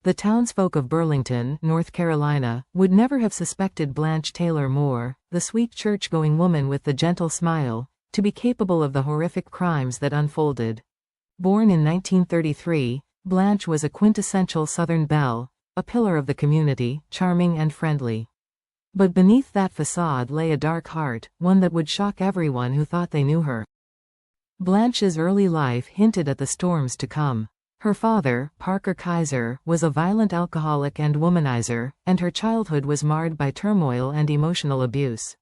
The townsfolk of Burlington, North Carolina, would never have suspected Blanche Taylor Moore, the sweet church-going woman with the gentle smile, to be capable of the horrific crimes that unfolded. Born in 1933, Blanche was a quintessential Southern belle, a pillar of the community, charming and friendly. But beneath that facade lay a dark heart, one that would shock everyone who thought they knew her. Blanche's early life hinted at the storms to come. Her father, Parker Kaiser, was a violent alcoholic and womanizer, and her childhood was marred by turmoil and emotional abuse.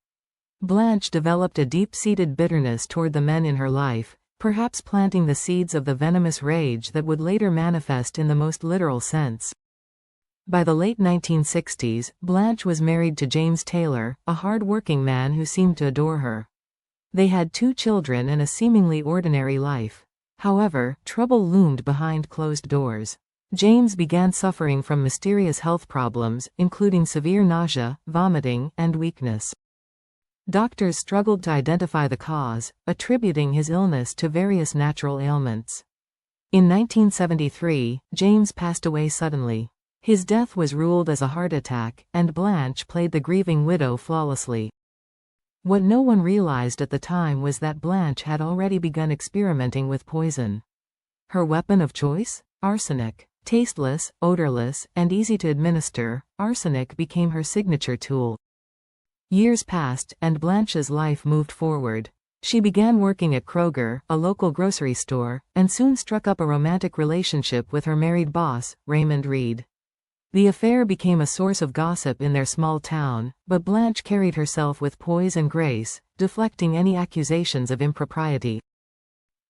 Blanche developed a deep-seated bitterness toward the men in her life, perhaps planting the seeds of the venomous rage that would later manifest in the most literal sense. By the late 1960s, Blanche was married to James Taylor, a hard-working man who seemed to adore her. They had 2 children and a seemingly ordinary life. However, trouble loomed behind closed doors. James began suffering from mysterious health problems, including severe nausea, vomiting, and weakness. Doctors struggled to identify the cause, attributing his illness to various natural ailments. In 1973, James passed away suddenly. His death was ruled as a heart attack, and Blanche played the grieving widow flawlessly. What no one realized at the time was that Blanche had already begun experimenting with poison. Her weapon of choice? Arsenic. Tasteless, odorless, and easy to administer, arsenic became her signature tool. Years passed, and Blanche's life moved forward. She began working at Kroger, a local grocery store, and soon struck up a romantic relationship with her married boss, Raymond Reed. The affair became a source of gossip in their small town, but Blanche carried herself with poise and grace, deflecting any accusations of impropriety.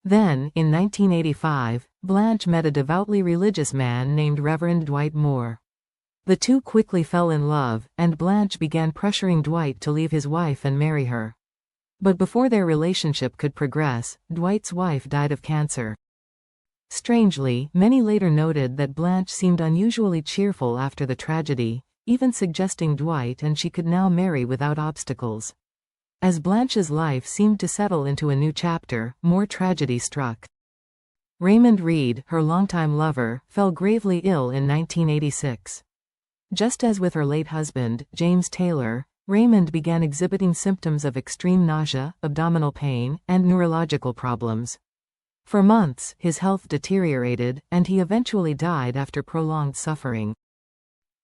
Then, in 1985, Blanche met a devoutly religious man named Reverend Dwight Moore. The two quickly fell in love, and Blanche began pressuring Dwight to leave his wife and marry her. But before their relationship could progress, Dwight's wife died of cancer. Strangely, many later noted that Blanche seemed unusually cheerful after the tragedy, even suggesting Dwight and she could now marry without obstacles. As Blanche's life seemed to settle into a new chapter, more tragedy struck. Raymond Reed, her longtime lover, fell gravely ill in 1986. Just as with her late husband, James Taylor, Raymond began exhibiting symptoms of extreme nausea, abdominal pain, and neurological problems. For months, his health deteriorated, and he eventually died after prolonged suffering.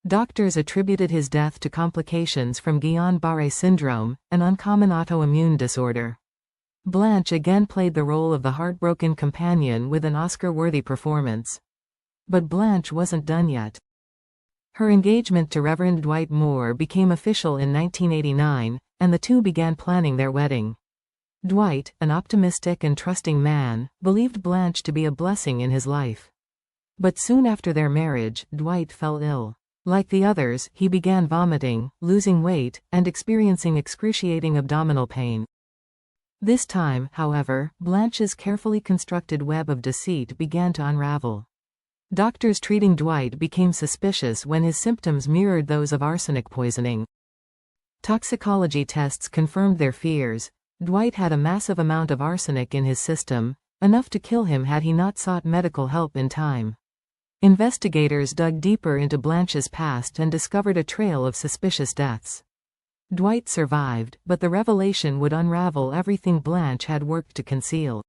Doctors attributed his death to complications from Guillain-Barré syndrome, an uncommon autoimmune disorder. Blanche again played the role of the heartbroken companion with an Oscar-worthy performance. But Blanche wasn't done yet. Her engagement to Reverend Dwight Moore became official in 1989, and the two began planning their wedding. Dwight, an optimistic and trusting man, believed Blanche to be a blessing in his life. But soon after their marriage, Dwight fell ill. Like the others, he began vomiting, losing weight, and experiencing excruciating abdominal pain. This time, however, Blanche's carefully constructed web of deceit began to unravel. Doctors treating Dwight became suspicious when his symptoms mirrored those of arsenic poisoning. Toxicology tests confirmed their fears. Dwight had a massive amount of arsenic in his system, enough to kill him had he not sought medical help in time. Investigators dug deeper into Blanche's past and discovered a trail of suspicious deaths. Dwight survived, but the revelation would unravel everything Blanche had worked to conceal.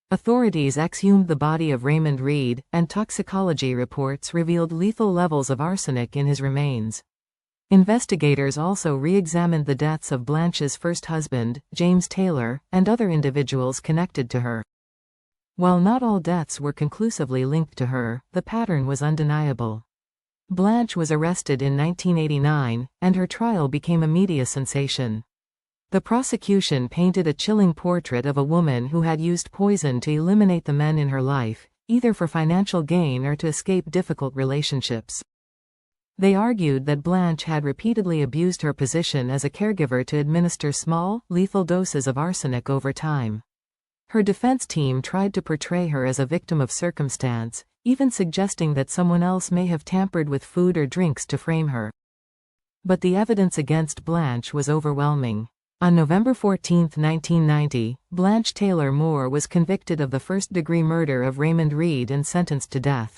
Authorities exhumed the body of Raymond Reed, and toxicology reports revealed lethal levels of arsenic in his remains. Investigators also re-examined the deaths of Blanche's first husband, James Taylor, and other individuals connected to her. While not all deaths were conclusively linked to her, the pattern was undeniable. Blanche was arrested in 1989, and her trial became a media sensation. The prosecution painted a chilling portrait of a woman who had used poison to eliminate the men in her life, either for financial gain or to escape difficult relationships. They argued that Blanche had repeatedly abused her position as a caregiver to administer small, lethal doses of arsenic over time. Her defense team tried to portray her as a victim of circumstance, even suggesting that someone else may have tampered with food or drinks to frame her. But the evidence against Blanche was overwhelming. On November 14, 1990, Blanche Taylor Moore was convicted of the first-degree murder of Raymond Reed and sentenced to death.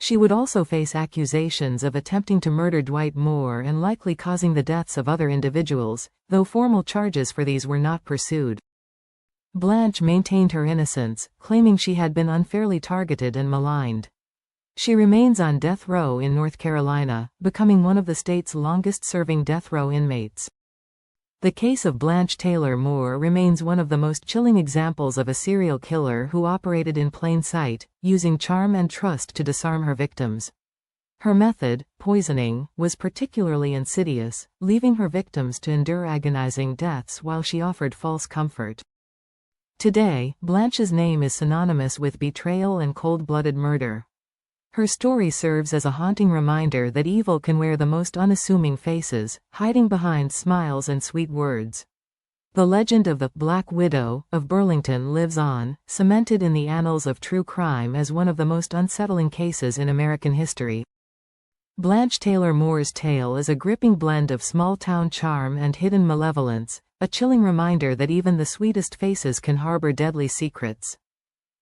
She would also face accusations of attempting to murder Dwight Moore and likely causing the deaths of other individuals, though formal charges for these were not pursued. Blanche maintained her innocence, claiming she had been unfairly targeted and maligned. She remains on death row in North Carolina, becoming one of the state's longest-serving death row inmates. The case of Blanche Taylor Moore remains one of the most chilling examples of a serial killer who operated in plain sight, using charm and trust to disarm her victims. Her method, poisoning, was particularly insidious, leaving her victims to endure agonizing deaths while she offered false comfort. Today, Blanche's name is synonymous with betrayal and cold-blooded murder. Her story serves as a haunting reminder that evil can wear the most unassuming faces, hiding behind smiles and sweet words. The legend of the Black Widow of Burlington lives on, cemented in the annals of true crime as one of the most unsettling cases in American history. Blanche Taylor Moore's tale is a gripping blend of small-town charm and hidden malevolence, a chilling reminder that even the sweetest faces can harbor deadly secrets.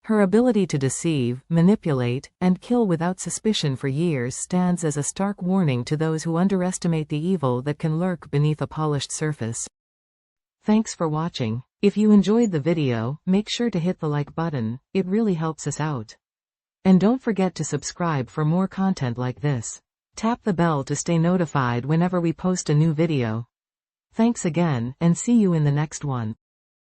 Her ability to deceive, manipulate, and kill without suspicion for years stands as a stark warning to those who underestimate the evil that can lurk beneath a polished surface. Thanks for watching. If you enjoyed the video, make sure to hit the like button, it really helps us out. And don't forget to subscribe for more content like this. Tap the bell to stay notified whenever we post a new video. Thanks again, and see you in the next one.